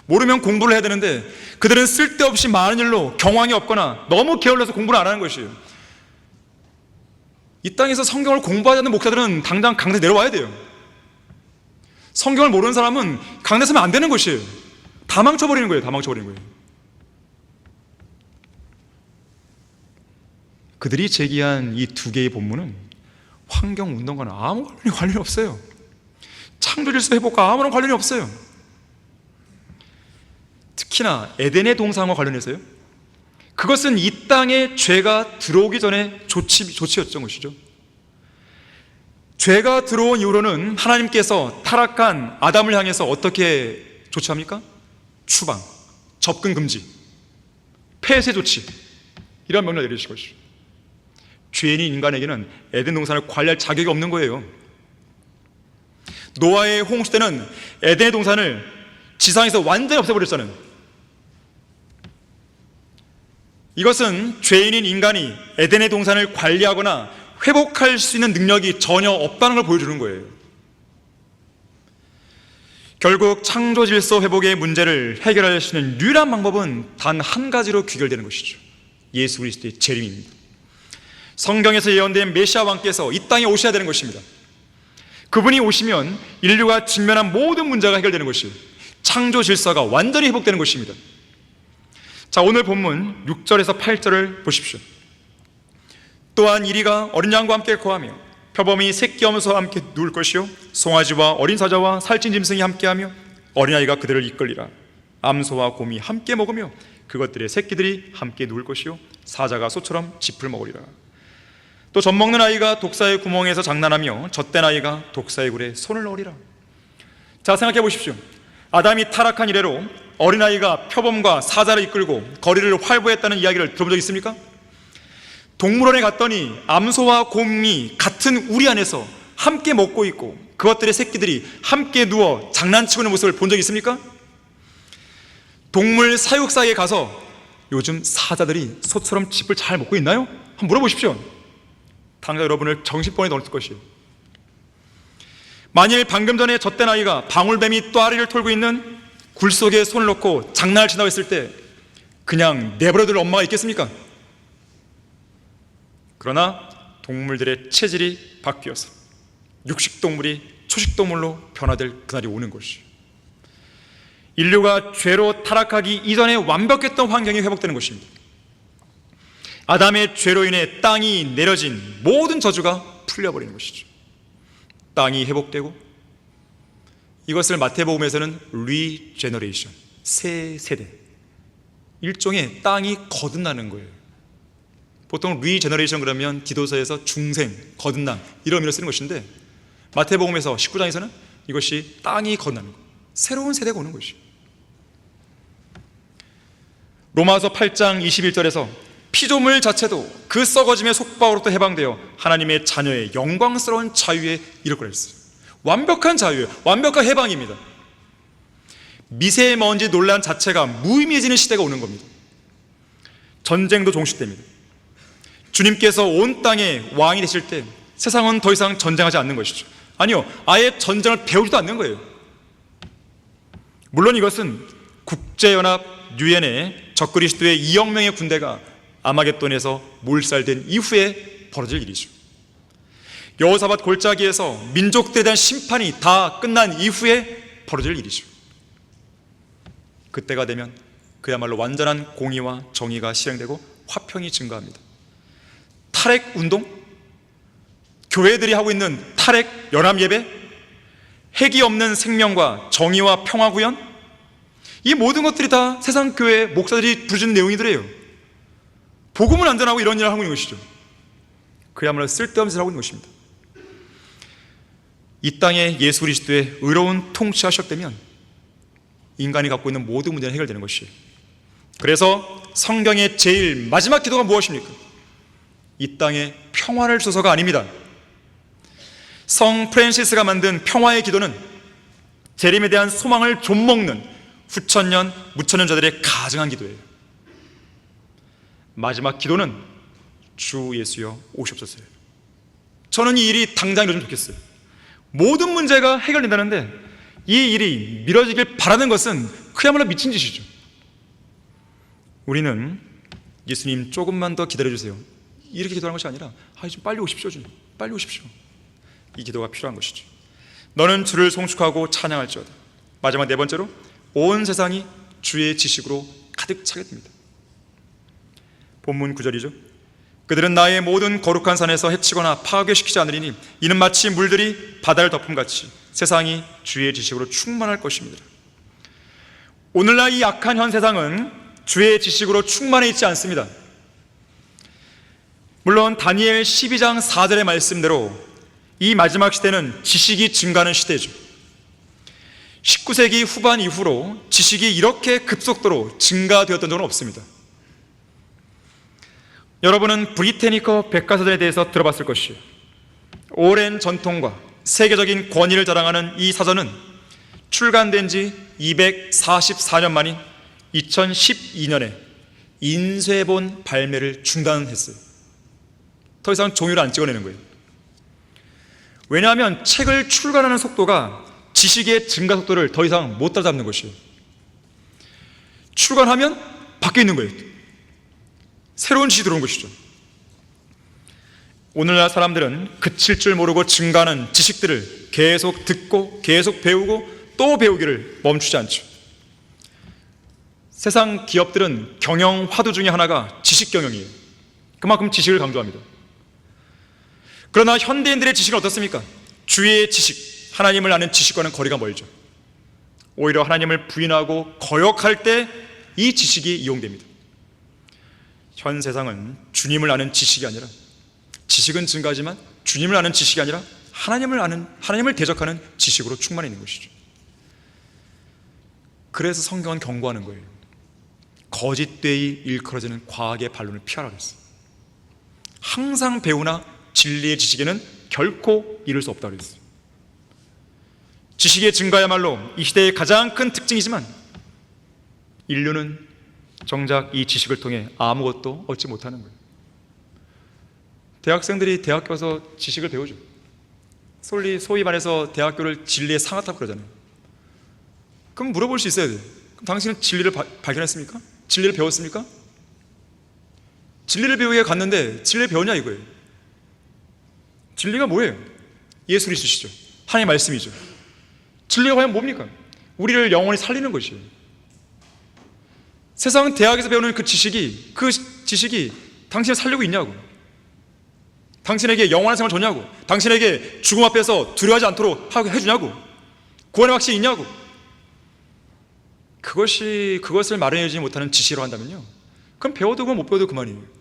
모르면 공부를 해야 되는데 그들은 쓸데없이 많은 일로 경황이 없거나 너무 게을러서 공부를 안 하는 것이에요. 이 땅에서 성경을 공부하지 않는 목사들은 당장 강대 내려와야 돼요. 성경을 모르는 사람은 강대 서면 안 되는 것이에요. 다 망쳐버리는 거예요. 다 망쳐버리는 거예요. 그들이 제기한 이 두 개의 본문은 환경운동과는 아무 관련이 없어요. 창조질서 회복과 아무런 관련이 없어요. 특히나 에덴의 동산과 관련해서요, 그것은 이 땅에 죄가 들어오기 전에 조치였던 것이죠. 죄가 들어온 이후로는 하나님께서 타락한 아담을 향해서 어떻게 조치합니까? 추방, 접근 금지, 폐쇄 조치, 이런 명령을 내리신 것이죠. 죄인인 인간에게는 에덴 동산을 관리할 자격이 없는 거예요. 노아의 홍수 때는 에덴의 동산을 지상에서 완전히 없애버렸잖아요. 이것은 죄인인 인간이 에덴의 동산을 관리하거나 회복할 수 있는 능력이 전혀 없다는 걸 보여주는 거예요. 결국 창조 질서 회복의 문제를 해결할 수 있는 유일한 방법은 단 한 가지로 귀결되는 것이죠. 예수 그리스도의 재림입니다. 성경에서 예언된 메시아 왕께서 이 땅에 오셔야 되는 것입니다. 그분이 오시면 인류가 직면한 모든 문제가 해결되는 것이에요. 창조 질서가 완전히 회복되는 것입니다. 자, 오늘 본문 6절에서 8절을 보십시오. 또한 이리가 어린 양과 함께 거하며 표범이 새끼 염소와 함께 누울 것이요 송아지와 어린 사자와 살찐 짐승이 함께하며 어린아이가 그들을 이끌리라. 암소와 곰이 함께 먹으며 그것들의 새끼들이 함께 누울 것이요 사자가 소처럼 짚을 먹으리라. 또 젖먹는 아이가 독사의 구멍에서 장난하며 젖된 아이가 독사의 굴에 손을 넣으리라. 자, 생각해 보십시오. 아담이 타락한 이래로 어린아이가 표범과 사자를 이끌고 거리를 활보했다는 이야기를 들어본 적 있습니까? 동물원에 갔더니 암소와 곰이 같은 우리 안에서 함께 먹고 있고 그것들의 새끼들이 함께 누워 장난치고 있는 모습을 본 적 있습니까? 동물 사육사에 가서 요즘 사자들이 소처럼 짚을 잘 먹고 있나요? 한번 물어보십시오. 당장 여러분을 정신병에 넣을 것이에요. 만일 방금 전에 젖된 아이가 방울뱀이 또아리를 털고 있는 굴 속에 손을 넣고 장난을 친다고 했을 때 그냥 내버려둘 엄마가 있겠습니까? 그러나 동물들의 체질이 바뀌어서 육식동물이 초식동물로 변화될 그날이 오는 것이죠. 인류가 죄로 타락하기 이전에 완벽했던 환경이 회복되는 것입니다. 아담의 죄로 인해 땅이 내려진 모든 저주가 풀려버리는 것이죠. 땅이 회복되고 이것을 마태복음에서는 리제너레이션, 새 세대, 일종의 땅이 거듭나는 거예요. 보통 리제너레이션 그러면 기도서에서 중생, 거듭남 이런 의미로 쓰는 것인데 마태복음에서 19장에서는 이것이 땅이 거듭나는 거예요. 새로운 세대가 오는 것이죠. 로마서 8장 21절에서 피조물 자체도 그 썩어짐의 속박으로부터 해방되어 하나님의 자녀의 영광스러운 자유에 이를 거라 했어요. 완벽한 자유예요. 완벽한 해방입니다. 미세먼지 논란 자체가 무의미해지는 시대가 오는 겁니다. 전쟁도 종식됩니다. 주님께서 온 땅의 왕이 되실 때 세상은 더 이상 전쟁하지 않는 것이죠. 아니요, 아예 전쟁을 배우지도 않는 거예요. 물론 이것은 국제연합 유엔의 적그리스도의 2억 명의 군대가 아마겟돈에서 몰살된 이후에 벌어질 일이죠. 여호사밧 골짜기에서 민족들에 대한 심판이 다 끝난 이후에 벌어질 일이죠. 그때가 되면 그야말로 완전한 공의와 정의가 실행되고 화평이 증가합니다. 탈핵 운동, 교회들이 하고 있는 탈핵 연합 예배, 핵이 없는 생명과 정의와 평화 구현, 이 모든 것들이 다 세상 교회 목사들이 부르짖는 내용이더래요. 복음을 안 전하고 이런 일을 하고 있는 것이죠. 그야말로 쓸데없는 일을 하고 있는 것입니다. 이 땅에 예수 그리스도의 의로운 통치가 시작되면 인간이 갖고 있는 모든 문제는 해결되는 것이에요. 그래서 성경의 제일 마지막 기도가 무엇입니까? 이 땅에 평화를 주소서가 아닙니다. 성 프란시스가 만든 평화의 기도는 재림에 대한 소망을 좀먹는 후천년, 무천년자들의 가증한 기도예요. 마지막 기도는 주 예수여 오시옵소서예요. 저는 이 일이 당장 이루어지면 좋겠어요. 모든 문제가 해결된다는데 이 일이 미뤄지길 바라는 것은 그야말로 미친 짓이죠. 우리는 예수님 조금만 더 기다려주세요 이렇게 기도하는 것이 아니라 좀 빨리 오십시오 주님, 빨리 오십시오. 이 기도가 필요한 것이죠. 너는 주를 송축하고 찬양할지어다. 마지막 네 번째로 온 세상이 주의 지식으로 가득 차게 됩니다. 본문 9절이죠. 그들은 나의 모든 거룩한 산에서 해치거나 파괴시키지 않으리니 이는 마치 물들이 바다를 덮음같이 세상이 주의 지식으로 충만할 것입니다. 오늘날 이 악한 현 세상은 주의 지식으로 충만해 있지 않습니다. 물론 다니엘 12장 4절의 말씀대로 이 마지막 시대는 지식이 증가하는 시대죠. 19세기 후반 이후로 지식이 이렇게 급속도로 증가되었던 적은 없습니다. 여러분은 브리테니커 백과사전에 대해서 들어봤을 것이에요. 오랜 전통과 세계적인 권위를 자랑하는 이 사전은 출간된 지 244년 만인 2012년에 인쇄본 발매를 중단했어요. 더 이상 종이를 안 찍어내는 거예요. 왜냐하면 책을 출간하는 속도가 지식의 증가 속도를 더 이상 못 따라잡는 것이에요. 출간하면 바뀌어 있는 거예요. 새로운 지식이 들어오는 것이죠. 오늘날 사람들은 그칠 줄 모르고 증가하는 지식들을 계속 듣고 계속 배우고 또 배우기를 멈추지 않죠. 세상 기업들은 경영 화두 중에 하나가 지식 경영이에요. 그만큼 지식을 강조합니다. 그러나 현대인들의 지식은 어떻습니까? 주의 지식, 하나님을 아는 지식과는 거리가 멀죠. 오히려 하나님을 부인하고 거역할 때 이 지식이 이용됩니다. 현 세상은 주님을 아는 지식이 아니라, 지식은 증가하지만 주님을 아는 지식이 아니라 하나님을 대적하는 지식으로 충만해 있는 것이죠. 그래서 성경은 경고하는 거예요. 거짓되이 일컬어지는 과학의 반론을 피하라 그랬어요. 항상 배우나 진리의 지식에는 결코 이룰 수 없다고 그랬어요. 지식의 증가야말로 이 시대의 가장 큰 특징이지만 인류는 정작 이 지식을 통해 아무것도 얻지 못하는 거예요. 대학생들이 대학교 가서 지식을 배우죠. 소위 말해서 대학교를 진리의 상아탑 그러잖아요. 그럼 물어볼 수 있어야 돼요. 그럼 당신은 진리를 발견했습니까? 진리를 배웠습니까? 진리를 배우게 갔는데 진리를 배웠냐 이거예요. 진리가 뭐예요? 예수 그리스도시죠. 하나님의 말씀이죠. 진리가 과연 뭡니까? 우리를 영원히 살리는 것이에요. 세상 대학에서 배우는 그 지식이 당신을 살리고 있냐고, 당신에게 영원한 생활을 줬냐고, 당신에게 죽음 앞에서 두려워하지 않도록 해주냐고, 구원의 확신이 있냐고. 그것을 마련해주지 못하는 지식이라고 한다면요, 그럼 배워도 못 배워도 그만이에요.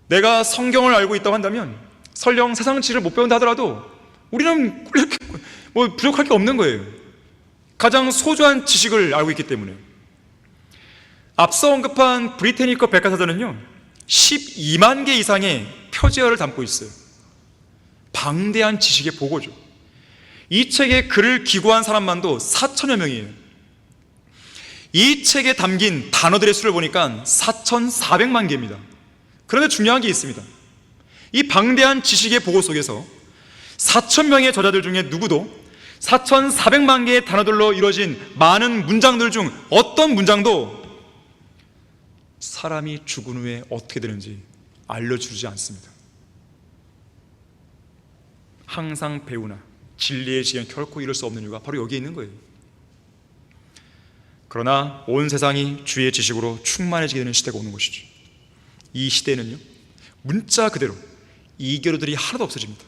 내가 성경을 알고 있다고 한다면 설령 세상 지식을 못 배운다 하더라도 우리는 부족할 게 없는 거예요. 가장 소중한 지식을 알고 있기 때문에. 앞서 언급한 브리테니커 백과사전은요 12만 개 이상의 표제어를 담고 있어요. 방대한 지식의 보고죠. 이 책에 글을 기고한 사람만도 4천여 명이에요. 이 책에 담긴 단어들의 수를 보니까 4,400만 개입니다. 그런데 중요한 게 있습니다. 이 방대한 지식의 보고 속에서 4,000명의 저자들 중에 누구도 4,400만 개의 단어들로 이루어진 많은 문장들 중 어떤 문장도 사람이 죽은 후에 어떻게 되는지 알려주지 않습니다. 항상 배우나 진리의 지혜는 결코 이룰 수 없는 이유가 바로 여기에 있는 거예요. 그러나 온 세상이 주의 지식으로 충만해지게 되는 시대가 오는 것이죠. 이 시대는요 문자 그대로 이교류들이 하나도 없어집니다.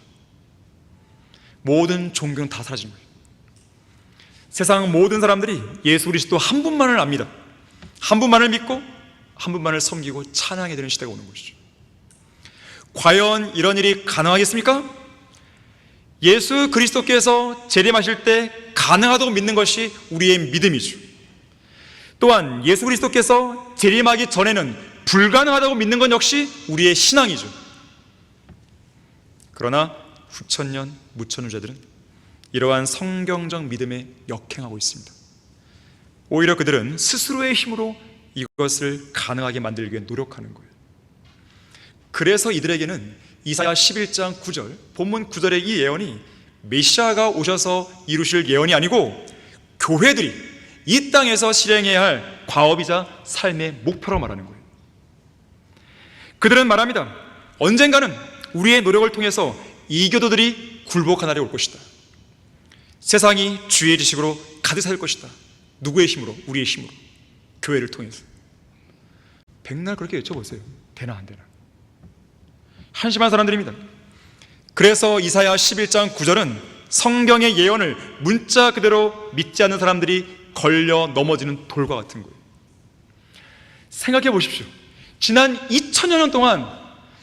모든 종교는 다 사라진 거예요. 세상 모든 사람들이 예수 그리스도 한 분만을 압니다. 한 분만을 믿고 한 분만을 섬기고 찬양해야 되는 시대가 오는 것이죠. 과연 이런 일이 가능하겠습니까? 예수 그리스도께서 재림하실 때 가능하다고 믿는 것이 우리의 믿음이죠. 또한 예수 그리스도께서 재림하기 전에는 불가능하다고 믿는 것 역시 우리의 신앙이죠. 그러나 후천년 무천후자들은 이러한 성경적 믿음에 역행하고 있습니다. 오히려 그들은 스스로의 힘으로 이것을 가능하게 만들기 위해 노력하는 거예요. 그래서 이들에게는 이사야 11장 9절 본문 9절의 이 예언이 메시아가 오셔서 이루실 예언이 아니고 교회들이 이 땅에서 실행해야 할 과업이자 삶의 목표로 말하는 거예요. 그들은 말합니다. 언젠가는 우리의 노력을 통해서 이교도들이 굴복한 날이 올 것이다. 세상이 주의 지식으로 가득 찰 것이다. 누구의 힘으로? 우리의 힘으로, 교회를 통해서. 백날 그렇게 외쳐보세요. 되나 안 되나? 한심한 사람들입니다. 그래서 이사야 11장 9절은 성경의 예언을 문자 그대로 믿지 않는 사람들이 걸려 넘어지는 돌과 같은 거예요. 생각해 보십시오. 지난 2000여 년 동안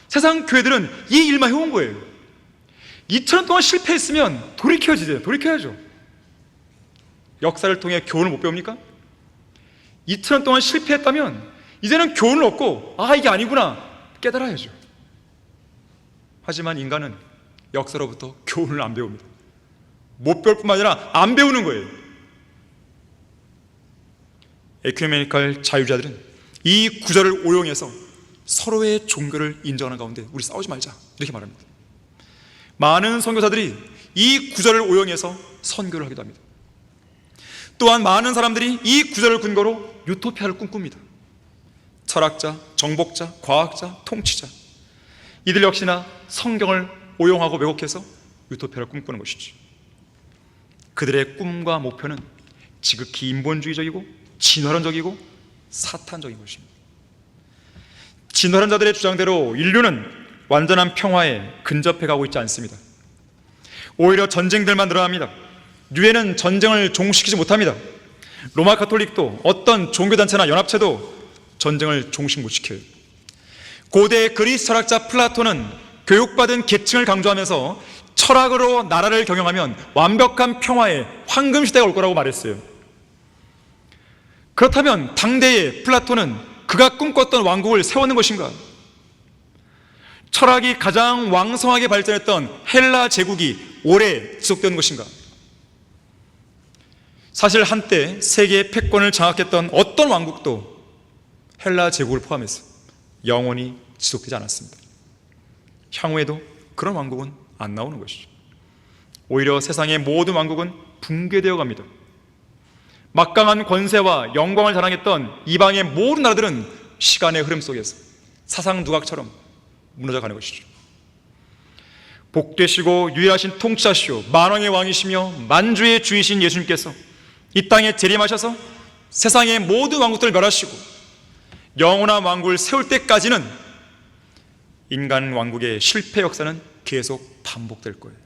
세상 교회들은 이 일만 해온 거예요. 2000년 동안 실패했으면 돌이켜야죠. 돌이켜야죠. 역사를 통해 교훈을 못 배웁니까? 2000년 동안 실패했다면 이제는 교훈을 얻고 이게 아니구나 깨달아야죠. 하지만 인간은 역사로부터 교훈을 안 배웁니다. 못 배울 뿐만 아니라 안 배우는 거예요. 에큐메니칼 자유자들은 이 구절을 오용해서 서로의 종교를 인정하는 가운데 우리 싸우지 말자 이렇게 말합니다. 많은 선교사들이 이 구절을 오용해서 선교를 하기도 합니다. 또한 많은 사람들이 이 구절을 근거로 유토피아를 꿈꿉니다. 철학자, 정복자, 과학자, 통치자, 이들 역시나 성경을 오용하고 왜곡해서 유토피아를 꿈꾸는 것이죠. 그들의 꿈과 목표는 지극히 인본주의적이고 진화론적이고 사탄적인 것입니다. 진화론 자들의 주장대로 인류는 완전한 평화에 근접해 가고 있지 않습니다. 오히려 전쟁들만 늘어납니다. 유엔은 전쟁을 종식시키지 못합니다. 로마 가톨릭도 어떤 종교단체나 연합체도 전쟁을 종식 못 시켜요. 고대 그리스 철학자 플라톤은 교육받은 계층을 강조하면서 철학으로 나라를 경영하면 완벽한 평화의 황금시대가 올 거라고 말했어요. 그렇다면 당대의 플라톤은 그가 꿈꿨던 왕국을 세우는 것인가? 철학이 가장 왕성하게 발전했던 헬라 제국이 오래 지속되는 것인가? 사실 한때 세계의 패권을 장악했던 어떤 왕국도 헬라 제국을 포함해서 영원히 지속되지 않았습니다. 향후에도 그런 왕국은 안 나오는 것이죠. 오히려 세상의 모든 왕국은 붕괴되어 갑니다. 막강한 권세와 영광을 자랑했던 이방의 모든 나라들은 시간의 흐름 속에서 사상 누각처럼 무너져가는 것이죠. 복되시고 유일하신 통치자시오 만왕의 왕이시며 만주의 주이신 예수님께서 이 땅에 재림하셔서 세상의 모든 왕국들을 멸하시고 영원한 왕국을 세울 때까지는 인간 왕국의 실패 역사는 계속 반복될 거예요.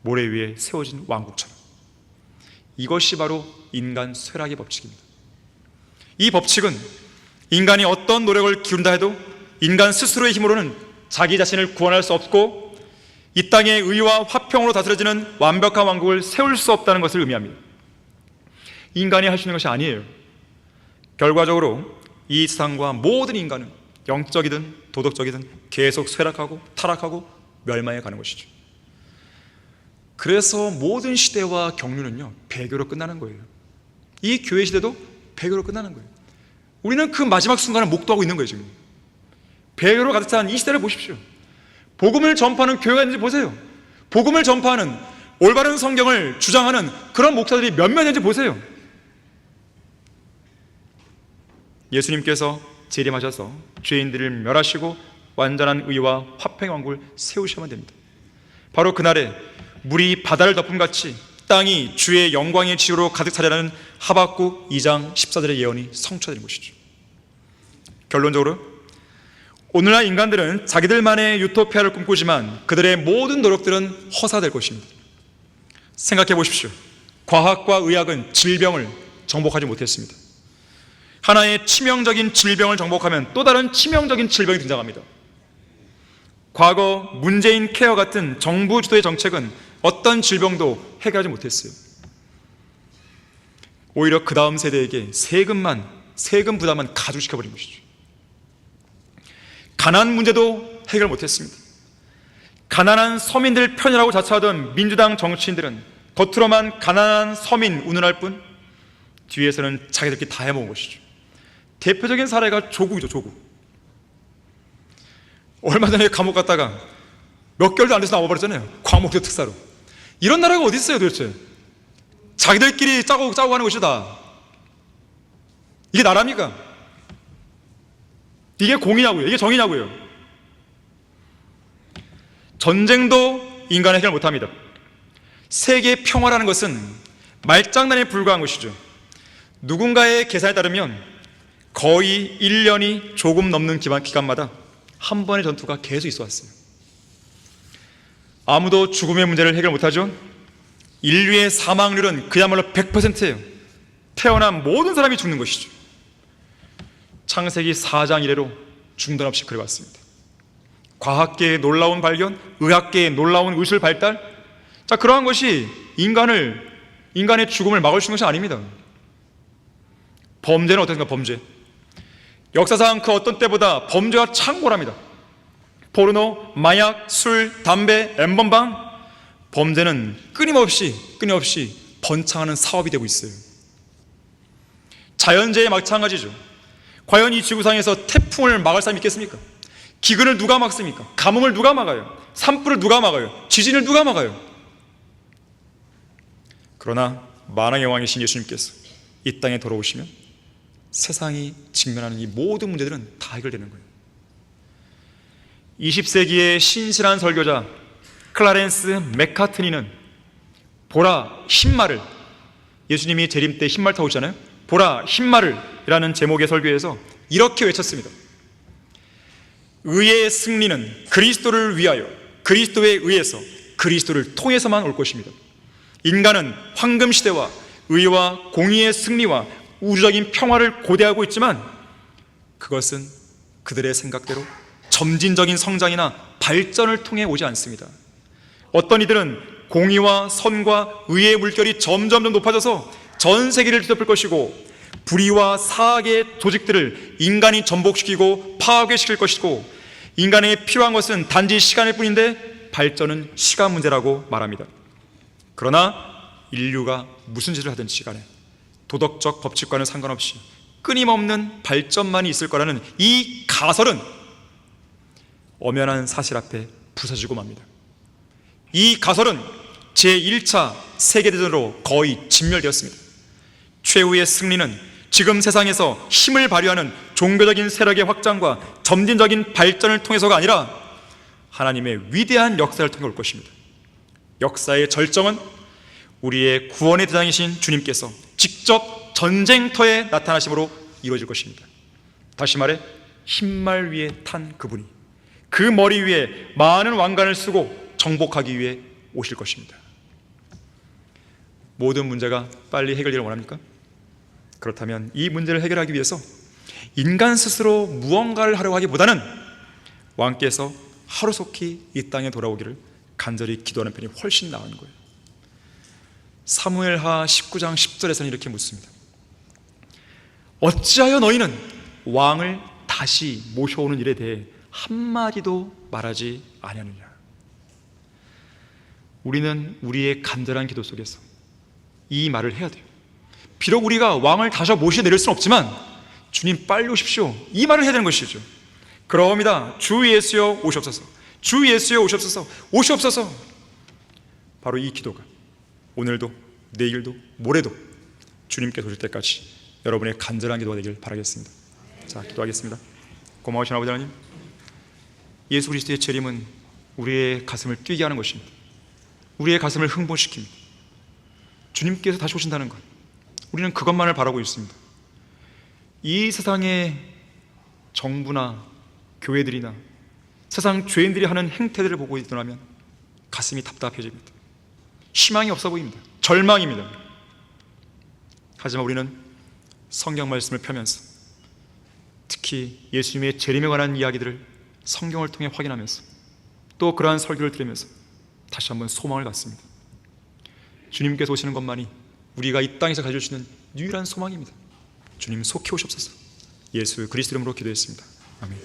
모래 위에 세워진 왕국처럼. 이것이 바로 인간 쇠락의 법칙입니다. 이 법칙은 인간이 어떤 노력을 기울인다 해도 인간 스스로의 힘으로는 자기 자신을 구원할 수 없고 이 땅의 의와 화평으로 다스려지는 완벽한 왕국을 세울 수 없다는 것을 의미합니다. 인간이 할 수 있는 것이 아니에요. 결과적으로 이 세상과 모든 인간은 영적이든 도덕적이든 계속 쇠락하고 타락하고 멸망해 가는 것이죠. 그래서 모든 시대와 경륜은요 배교로 끝나는 거예요. 이 교회 시대도 배교로 끝나는 거예요. 우리는 그 마지막 순간을 목도하고 있는 거예요. 지금 배교로 가득 찬 이 시대를 보십시오. 복음을 전파하는 교회가 있는지 보세요. 복음을 전파하는 올바른 성경을 주장하는 그런 목사들이 몇몇 있는지 보세요. 예수님께서 재림하셔서 죄인들을 멸하시고 완전한 의와 화평의 왕국을 세우셔야만 됩니다. 바로 그날에 물이 바다를 덮음같이 땅이 주의 영광의 지으로 가득 차리라는 하박국 2장 14절의 예언이 성취되는 것이죠. 결론적으로 오늘날 인간들은 자기들만의 유토피아를 꿈꾸지만 그들의 모든 노력들은 허사될 것입니다. 생각해 보십시오. 과학과 의학은 질병을 정복하지 못했습니다. 하나의 치명적인 질병을 정복하면 또 다른 치명적인 질병이 등장합니다. 과거 문재인 케어 같은 정부 주도의 정책은 어떤 질병도 해결하지 못했어요. 오히려 그 다음 세대에게 세금 부담만 가중시켜버린 것이죠. 가난 문제도 해결 못했습니다. 가난한 서민들 편이라고 자처하던 민주당 정치인들은 겉으로만 가난한 서민 운운할 뿐 뒤에서는 자기들끼리 다 해먹은 것이죠. 대표적인 사례가 조국이죠. 조국. 얼마 전에 감옥 갔다가 몇 개월도 안 돼서 나와버렸잖아요. 광복절 특사로. 이런 나라가 어디 있어요 도대체. 자기들끼리 짜고 하는 것이다. 이게 나라입니까? 이게 공이냐고요. 이게 정의냐고요. 전쟁도 인간은 해결 못합니다. 세계 평화라는 것은 말장난에 불과한 것이죠. 누군가의 계산에 따르면 거의 1년이 조금 넘는 기간마다 한 번의 전투가 계속 있어 왔어요. 아무도 죽음의 문제를 해결 못하죠. 인류의 사망률은 그야말로 100%예요. 태어난 모든 사람이 죽는 것이죠. 창세기 4장 이래로 중단 없이 그래왔습니다. 과학계의 놀라운 발견, 의학계의 놀라운 의술 발달, 자, 그러한 것이 인간의 죽음을 막을 수 있는 것이 아닙니다. 범죄는 어떻습니까? 범죄. 역사상 그 어떤 때보다 범죄가 창궐합니다. 포르노, 마약, 술, 담배, 엠번방, 범죄는 끊임없이 번창하는 사업이 되고 있어요. 자연재해 마찬가지죠. 과연 이 지구상에서 태풍을 막을 사람이 있겠습니까? 기근을 누가 막습니까? 가뭄을 누가 막아요? 산불을 누가 막아요? 지진을 누가 막아요? 그러나 만왕의 왕이신 예수님께서 이 땅에 돌아오시면 세상이 직면하는 이 모든 문제들은 다 해결되는 거예요. 20세기의 신실한 설교자 클라렌스 맥카트니는 보라 흰말을, 예수님이 재림 때 흰말 타고 있잖아요. 보라 흰말을 이라는 제목의 설교에서 이렇게 외쳤습니다. 의의 승리는 그리스도를 위하여, 그리스도에 의해서, 그리스도를 통해서만 올 것입니다. 인간은 황금시대와 의와 공의의 승리와 우주적인 평화를 고대하고 있지만 그것은 그들의 생각대로 점진적인 성장이나 발전을 통해 오지 않습니다. 어떤 이들은 공의와 선과 의의 물결이 점점 높아져서 전 세계를 뒤덮을 것이고, 불의와 사악의 조직들을 인간이 전복시키고 파괴시킬 것이고, 인간에게 필요한 것은 단지 시간일 뿐인데 발전은 시간 문제라고 말합니다. 그러나 인류가 무슨 짓을 하든지 시간에 도덕적 법칙과는 상관없이 끊임없는 발전만이 있을 거라는 이 가설은 엄연한 사실 앞에 부서지고 맙니다. 이 가설은 제1차 세계대전으로 거의 진멸되었습니다. 최후의 승리는 지금 세상에서 힘을 발휘하는 종교적인 세력의 확장과 점진적인 발전을 통해서가 아니라 하나님의 위대한 역사를 통해 올 것입니다. 역사의 절정은 우리의 구원의 대장이신 주님께서 직접 전쟁터에 나타나심으로 이루어질 것입니다. 다시 말해 흰말 위에 탄 그분이 그 머리 위에 많은 왕관을 쓰고 정복하기 위해 오실 것입니다. 모든 문제가 빨리 해결되기를 원합니까? 그렇다면 이 문제를 해결하기 위해서 인간 스스로 무언가를 하려고 하기보다는 왕께서 하루속히 이 땅에 돌아오기를 간절히 기도하는 편이 훨씬 나은 거예요. 사무엘하 19장 10절에서는 이렇게 묻습니다. 어찌하여 너희는 왕을 다시 모셔오는 일에 대해 한마디도 말하지 아니하느냐. 우리는 우리의 간절한 기도 속에서 이 말을 해야 돼요. 비록 우리가 왕을 다시 모셔내릴 수는 없지만 주님 빨리 오십시오, 이 말을 해야 되는 것이죠. 그러합니다. 주 예수여 오시옵소서, 주 예수여 오시옵소서, 오시옵소서. 바로 이 기도가 오늘도 내일도 모레도 주님께서 오실 때까지 여러분의 간절한 기도가 되길 바라겠습니다. 자, 기도하겠습니다. 고마우신 아버지 하나님, 예수 그리스도의 재림은 우리의 가슴을 뛰게 하는 것입니다. 우리의 가슴을 흥분시킵니다. 주님께서 다시 오신다는 것, 우리는 그것만을 바라고 있습니다. 이 세상의 정부나 교회들이나 세상 죄인들이 하는 행태들을 보고 있더라면 가슴이 답답해집니다. 희망이 없어 보입니다. 절망입니다. 하지만 우리는 성경 말씀을 펴면서 특히 예수님의 재림에 관한 이야기들을 성경을 통해 확인하면서 또 그러한 설교를 들으면서 다시 한번 소망을 갖습니다. 주님께서 오시는 것만이 우리가 이 땅에서 가질 수 있는 유일한 소망입니다. 주님 속히 오시옵소서. 예수 그리스도 이름으로 기도했습니다. 아멘.